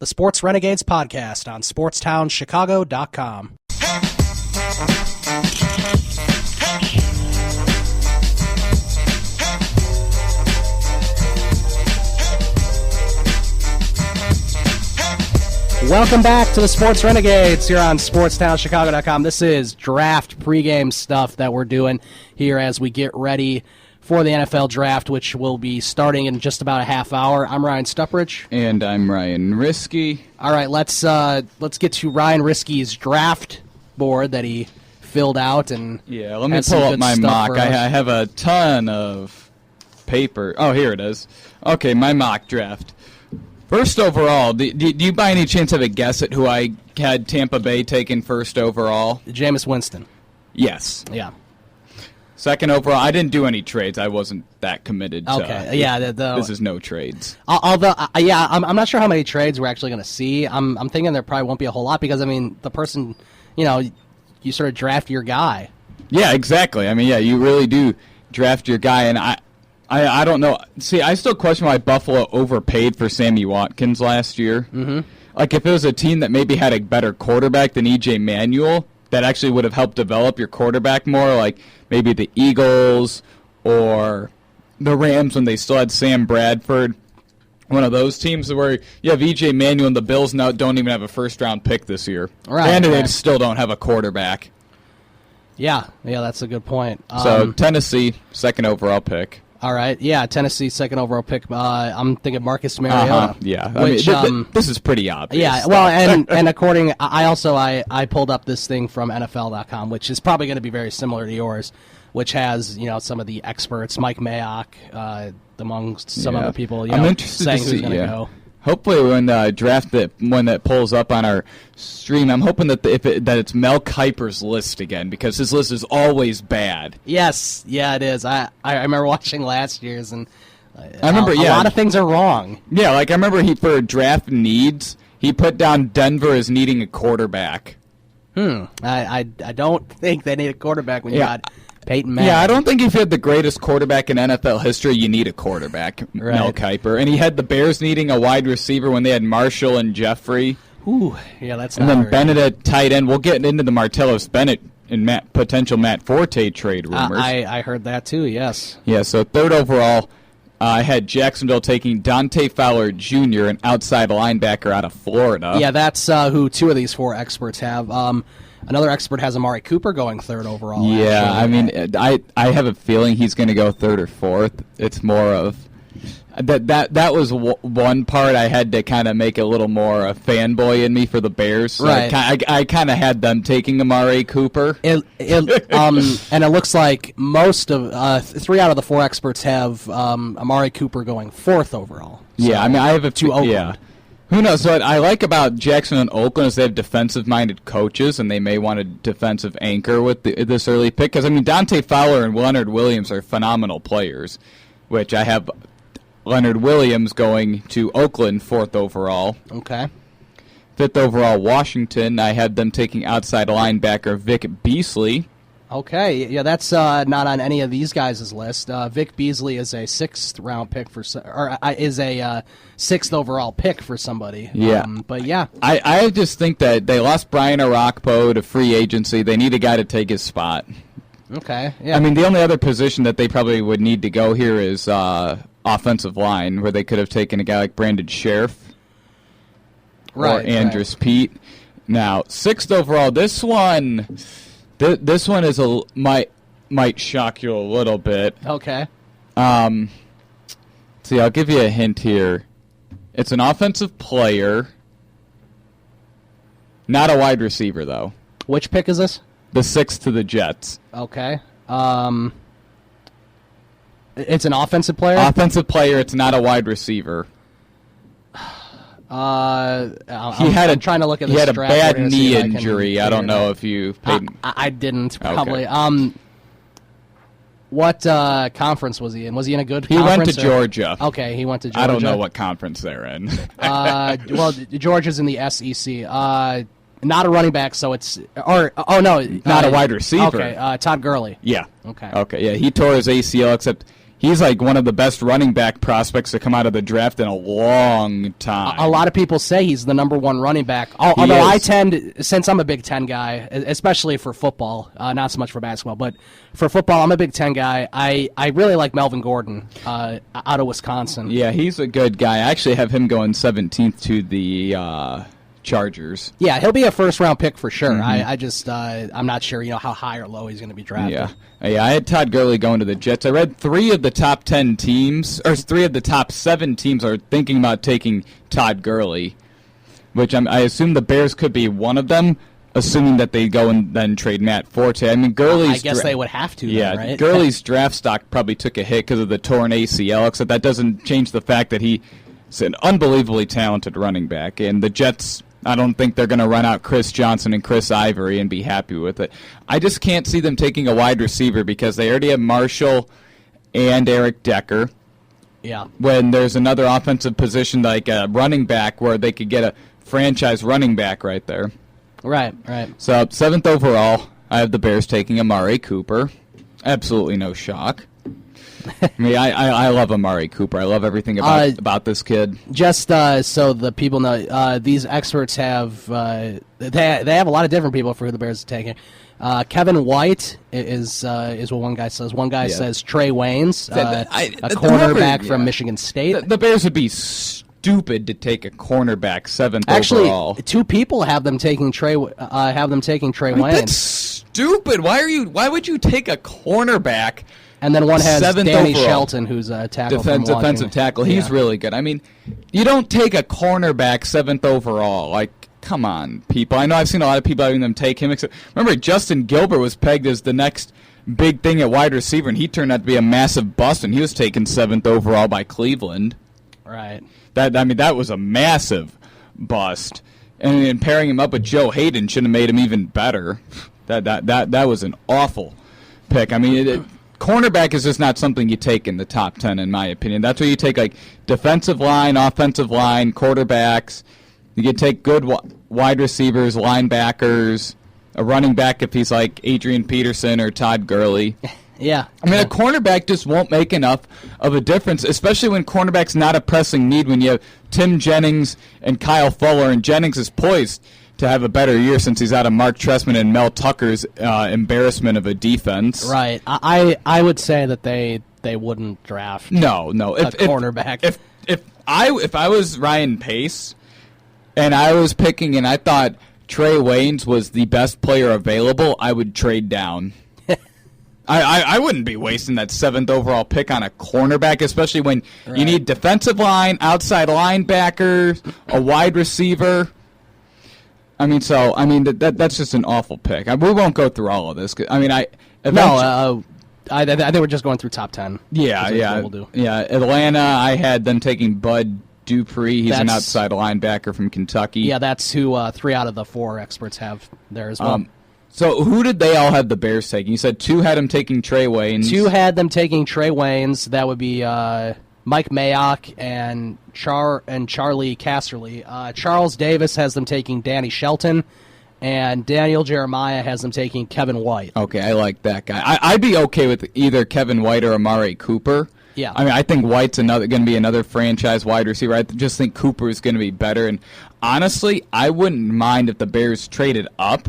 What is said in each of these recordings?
the Sports Renegades podcast on SportstownChicago.com. Welcome back to the Sports Renegades here on SportstownChicago.com. This is draft pregame stuff that we're doing here as we get ready for the NFL draft, which will be starting in just about a half hour. I'm Ryan Stuprich. And I'm Ryan Risky. All right, let's get to Ryan Risky's draft board that he filled out. And yeah, let me pull up my mock. I have a ton of paper. Oh, here it is. Okay, my mock draft. First overall, do you by any chance have a guess at who I had Tampa Bay taken first overall? Jameis Winston. Yes. Yeah. Second overall, I didn't do any trades. I wasn't that committed to this is no trades. Although, I'm not sure how many trades we're actually going to see. I'm thinking there probably won't be a whole lot because, I mean, the person, you sort of draft your guy. Yeah, exactly. I mean, yeah, you really do draft your guy, and I don't know. See, I still question why Buffalo overpaid for Sammy Watkins last year. Mm-hmm. Like, if it was a team that maybe had a better quarterback than E.J. Manuel, that actually would have helped develop your quarterback more, like maybe the Eagles or the Rams when they still had Sam Bradford. One of those teams where you have E.J. Manuel and the Bills now don't even have a first-round pick this year. Right, and they still don't have a quarterback. Yeah, that's a good point. So Tennessee, second overall pick. All right, yeah, Tennessee, second overall pick. I'm thinking Marcus Mariota. Yeah, which, this is pretty obvious. Yeah, well, and according, I pulled up this thing from NFL.com, which is probably going to be very similar to yours, which has some of the experts, Mike Mayock, amongst some other people, I'm interested saying to see, who's going to go. Hopefully, when the draft when that pulls up on our stream, I'm hoping that that it's Mel Kiper's list again because his list is always bad. Yes, yeah, it is. I remember watching last year's, and I remember a lot of things are wrong. Yeah, like I remember for draft needs, he put down Denver as needing a quarterback. I don't think they need a quarterback when you got Peyton Manning. Yeah, I don't think if you had the greatest quarterback in NFL history, you need a quarterback, right. Mel Kiper. And he had the Bears needing a wide receiver when they had Marshall and Jeffrey. Ooh, yeah, that's and not then Bennett at tight end. We'll get into the Martellus Bennett and potential Matt Forte trade rumors. I heard that too, yes. Yeah, so third overall, I had Jacksonville taking Dante Fowler Jr., an outside linebacker out of Florida. Yeah, that's who two of these four experts have. Another expert has Amari Cooper going third overall. Yeah, actually. I mean, I have a feeling he's going to go third or fourth. It's more of that was one part I had to kind of make a little more a fanboy in me for the Bears. So right. I kind of had them taking Amari Cooper. And it looks like most of 3 out of the 4 experts have Amari Cooper going fourth overall. So, yeah, I mean, I have a to Oakland. Yeah. Who knows? What I like about Jackson and Oakland is they have defensive-minded coaches, and they may want a defensive anchor with this early pick. Because, I mean, Dante Fowler and Leonard Williams are phenomenal players, which I have Leonard Williams going to Oakland, 4th overall. Okay. 5th overall, Washington. I had them taking outside linebacker Vic Beasley. Okay, yeah, that's not on any of these guys' list. Vic Beasley is a 6th round pick is a 6th overall pick for somebody. Yeah, but yeah, I just think that they lost Brian Arakpo to free agency. They need a guy to take his spot. Okay, yeah. I mean, the only other position that they probably would need to go here is offensive line, where they could have taken a guy like Brandon Sheriff or Andrus Pete. Now, 6th overall, this one is might shock you a little bit. Okay. See, I'll give you a hint here. It's an offensive player, not a wide receiver, though. Which pick is this? The 6th to the Jets. Okay. It's an offensive player? Offensive player, it's not a wide receiver. I'm trying to look at this. He had a draft. bad knee injury. I don't know if you paid. I didn't, probably. Okay. What conference was he in? Was he in a good He conference? went to Georgia. Okay, he went to Georgia. I don't know what conference they're in. Well, Georgia's in the SEC. Not a running back, so it's not a wide receiver. Okay, Todd Gurley. Yeah. Okay. Okay. Yeah, he tore his ACL. Except he's like one of the best running back prospects to come out of the draft in a long time. A lot of people say he's the number one running back. Although I tend, since I'm a Big Ten guy, especially for football, not so much for basketball, but for football, I'm a Big Ten guy. I really like Melvin Gordon out of Wisconsin. Yeah, he's a good guy. I actually have him going 17th to the Chargers. Yeah, he'll be a first-round pick for sure. I'm not sure, how high or low he's going to be drafted. Yeah, I had Todd Gurley going to the Jets. I read 3 of the top 10 teams, or 3 of the top 7 teams are thinking about taking Todd Gurley, which I assume the Bears could be one of them, assuming that they go and then trade Matt Forte. I mean, Gurley's... I guess they would have to, yeah, then, right? Gurley's draft stock probably took a hit because of the torn ACL, except that doesn't change the fact that he's an unbelievably talented running back, and the Jets... I don't think they're going to run out Chris Johnson and Chris Ivory and be happy with it. I just can't see them taking a wide receiver because they already have Marshall and Eric Decker. Yeah. When there's another offensive position like a running back where they could get a franchise running back right there. Right. So 7th overall, I have the Bears taking Amari Cooper. Absolutely no shock. I mean, I love Amari Cooper. I love everything about this kid. Just so the people know, these experts have they have a lot of different people for who the Bears are taking. Kevin White is what one guy says. One guy says Trey Waynes, a cornerback from Michigan State. The Bears would be stupid to take a cornerback 7th overall. Actually, 2 people have them taking Trey Waynes. That's stupid. Why would you take a cornerback? And then one has Danny overall. Shelton, who's a tackle from Washington. Defensive tackle. He's really good. I mean, you don't take a cornerback 7th overall. Like, come on, people. I know I've seen a lot of people having them take him. Remember, Justin Gilbert was pegged as the next big thing at wide receiver, and he turned out to be a massive bust, and he was taken 7th overall by Cleveland. Right. That was a massive bust. And pairing him up with Joe Hayden should have made him even better. That was an awful pick. I mean, cornerback is just not something you take in the top 10, in my opinion. That's where you take, like, defensive line, offensive line, quarterbacks. You can take good wide receivers, linebackers, a running back if he's like Adrian Peterson or Todd Gurley. Yeah. I mean, a cornerback just won't make enough of a difference, especially when cornerback's not a pressing need, when you have Tim Jennings and Kyle Fuller, and Jennings is poised to have a better year since he's out of Mark Trestman and Mel Tucker's embarrassment of a defense. Right. I would say that they wouldn't draft a cornerback. If I was Ryan Pace and I was picking and I thought Trey Waynes was the best player available, I would trade down. I wouldn't be wasting that 7th overall pick on a cornerback, especially when you need defensive line, outside linebackers, a wide receiver. I mean, that's just an awful pick. We won't go through all of this. I think we're just going through top 10. Yeah. We'll do. Yeah, Atlanta, I had them taking Bud Dupree. He's an outside linebacker from Kentucky. Yeah, that's who 3 out of the 4 experts have there as well. So who did they all have the Bears taking? You said 2 had them taking Trey Waynes. 2 had them taking Trey Waynes. That would be Mike Mayock and Charlie Casserly. Charles Davis has them taking Danny Shelton, and Daniel Jeremiah has them taking Kevin White. Okay, I like that guy. I'd be okay with either Kevin White or Amari Cooper. Yeah. I mean, I think White's going to be another franchise wide receiver. I just think Cooper is going to be better. And honestly, I wouldn't mind if the Bears traded up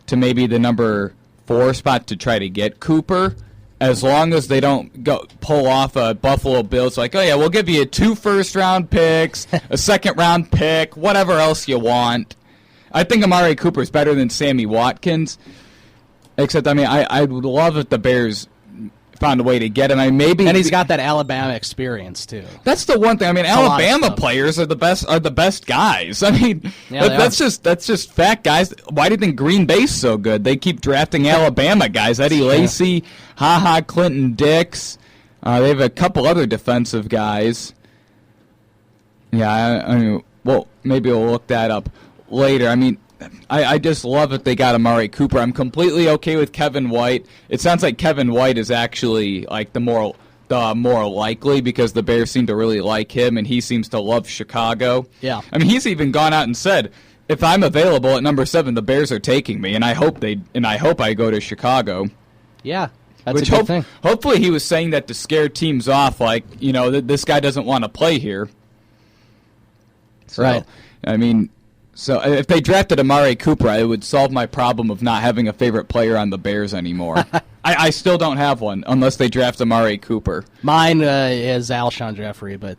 to maybe the number 4 spot to try to get Cooper, as long as they don't pull off a Buffalo Bills like, oh yeah, we'll give you 2 first-round picks, a second-round pick, whatever else you want. I think Amari Cooper is better than Sammy Watkins, except, I mean, I would love if the Bears found a way to get him. I mean, and he's got that Alabama experience too. That's the one thing. I mean, Alabama players are the best guys. I mean, that's just fact, guys. Why do you think Green Bay's so good? They keep drafting Alabama guys. Eddie Lacy, Clinton Dix. They have a couple other defensive guys. Yeah, I mean, well, maybe we'll look that up later. I mean, I just love that they got Amari Cooper. I'm completely okay with Kevin White. It sounds like Kevin White is actually like the more likely, because the Bears seem to really like him, and he seems to love Chicago. Yeah. I mean, he's even gone out and said, if I'm available at number 7, the Bears are taking me, and I hope I go to Chicago. Yeah. That's a good thing. Hopefully he was saying that to scare teams off, like, this guy doesn't want to play here. So, right. I mean, so if they drafted Amari Cooper, it would solve my problem of not having a favorite player on the Bears anymore. I still don't have one unless they draft Amari Cooper. Mine is Alshon Jeffrey, but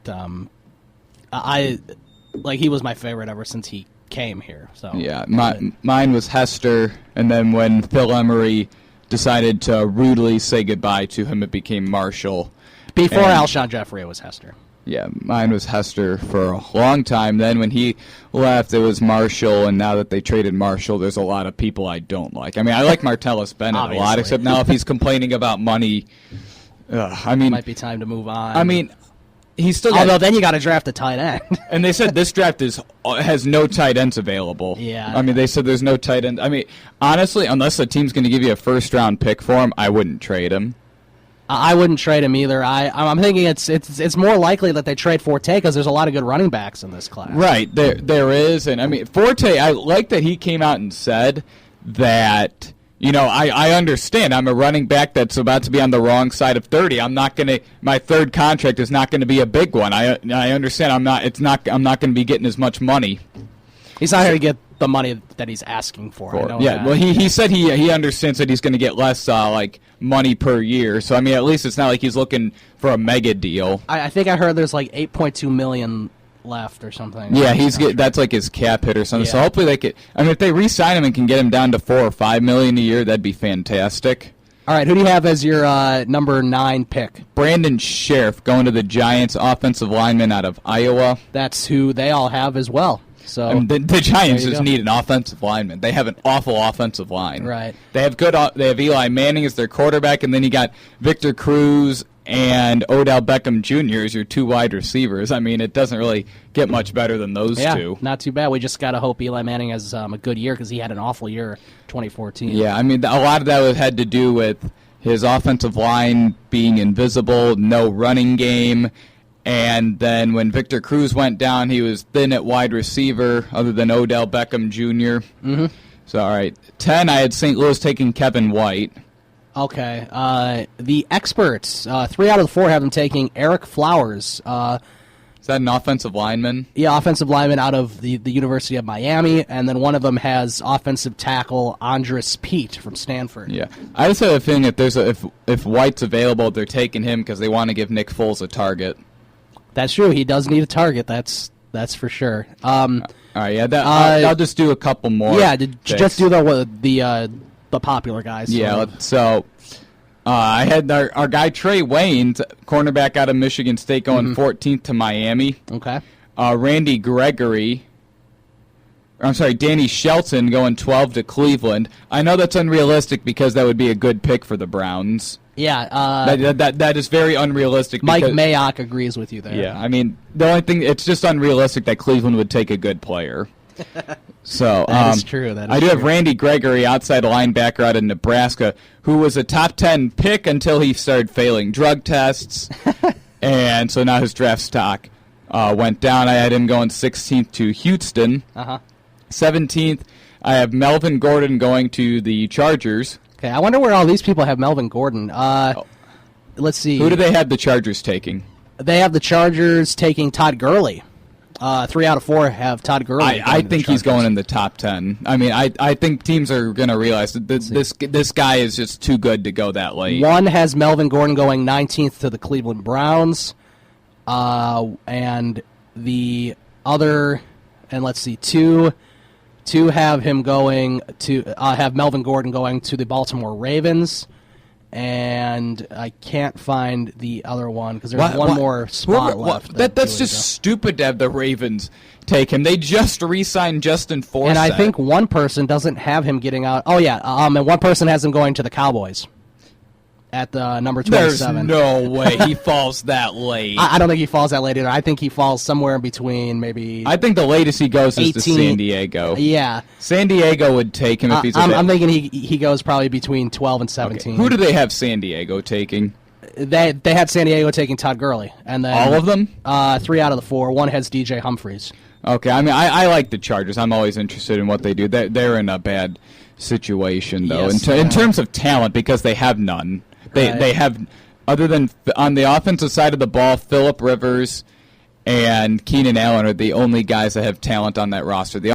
he was my favorite ever since he came here. So yeah, mine was Hester, and then when Phil Emery decided to rudely say goodbye to him, it became Marshall. Before Alshon Jeffrey, it was Hester. Yeah, mine was Hester for a long time. Then when he left, it was Marshall, and now that they traded Marshall, there's a lot of people I don't like. I mean, I like Martellus Bennett a lot, except now if he's complaining about money, might be time to move on. I mean, he's still. Although then you got to draft a tight end. And they said this draft has no tight ends available. Yeah. I mean, they said there's no tight end. I mean, honestly, unless the team's going to give you a first-round pick for him, I wouldn't trade him. I wouldn't trade him either. I'm thinking it's more likely that they trade Forte because there's a lot of good running backs in this class. Right, there is, and I mean Forte. I like that he came out and said that. I understand. I'm a running back that's about to be on the wrong side of 30. My third contract is not gonna be a big one. I understand. I'm not gonna be getting as much money. He's not going to get the money that he's asking for. Yeah, well, he said he understands that he's going to get less money per year. So I mean, at least it's not like he's looking for a mega deal. I think I heard there's like $8.2 million left or something. Yeah, that's like his cap hit or something. Yeah. So hopefully they could. I mean, if they re-sign him and can get him down to $4 or $5 million a year, that'd be fantastic. All right, who do you have as your number 9 pick? Brandon Sheriff going to the Giants, offensive lineman out of Iowa. That's who they all have as well. So I mean, the Giants just need an offensive lineman. They have an awful offensive line. Right. They have They have Eli Manning as their quarterback, and then you got Victor Cruz and Odell Beckham Jr. as your 2 wide receivers. I mean, it doesn't really get much better than those two. Not too bad. We just got to hope Eli Manning has a good year because he had an awful year 2014. Yeah, I mean, a lot of that had to do with his offensive line being invisible, no running game. And then when Victor Cruz went down, he was thin at wide receiver, other than Odell Beckham Jr. Mm-hmm. So, all right. 10, I had St. Louis taking Kevin White. Okay. The experts, 3 out of the 4 have them taking Eric Flowers. Is that an offensive lineman? Yeah, offensive lineman out of the University of Miami. And then one of them has offensive tackle Andres Pete from Stanford. Yeah. I just have a feeling if White's available, they're taking him because they want to give Nick Foles a target. That's true. He does need a target. That's for sure. All right, yeah. I'll just do a couple more. Yeah, just do the popular guys. Yeah. So I had our guy Trey Waynes, cornerback out of Michigan State, going 14th to Miami. Okay. Danny Shelton going 12 to Cleveland. I know that's unrealistic because that would be a good pick for the Browns. Yeah, that is very unrealistic. Mike Mayock agrees with you there. Yeah, I mean, the only thing, it's just unrealistic that Cleveland would take a good player. So that is true. I do have Randy Gregory, outside linebacker out of Nebraska, who was a top 10 pick until he started failing drug tests, and so now his draft stock went down. I had him going 16th to Houston. 17th, I have Melvin Gordon going to the Chargers. Okay, I wonder where all these people have Melvin Gordon. Let's see. Who do they have the Chargers taking? They have the Chargers taking Todd Gurley. 3 out of 4 have Todd Gurley. I think he's going in the top 10. I mean, I think teams are going to realize that this guy is just too good to go that late. 1 has Melvin Gordon going 19th to the Cleveland Browns. And the other, and let's see, 2 have him going to have Melvin Gordon going to the Baltimore Ravens, and I can't find the other one because there's one more spot left. That's just stupid to have the Ravens take him. They just re-signed Justin Forsett, and I think one person doesn't have him getting out. Oh yeah, and one person has him going to the Cowboys at the number 27. There's no way he falls that late. I don't think he falls that late either. I think he falls somewhere in between, maybe. I think the latest he goes is to San Diego. Yeah. San Diego would take him if he's I'm thinking he goes probably between 12 and 17. Okay. Who do they have San Diego taking? They had San Diego taking Todd Gurley. And then all of them? 3 out of the 4. 1 has DJ Humphries. Okay, I mean, I like the Chargers. I'm always interested in what they do. They're in a bad situation, though, yes, in terms of talent, because they have none. They have, other than on the offensive side of the ball, Phillip Rivers and Keenan Allen are the only guys that have talent on that roster. The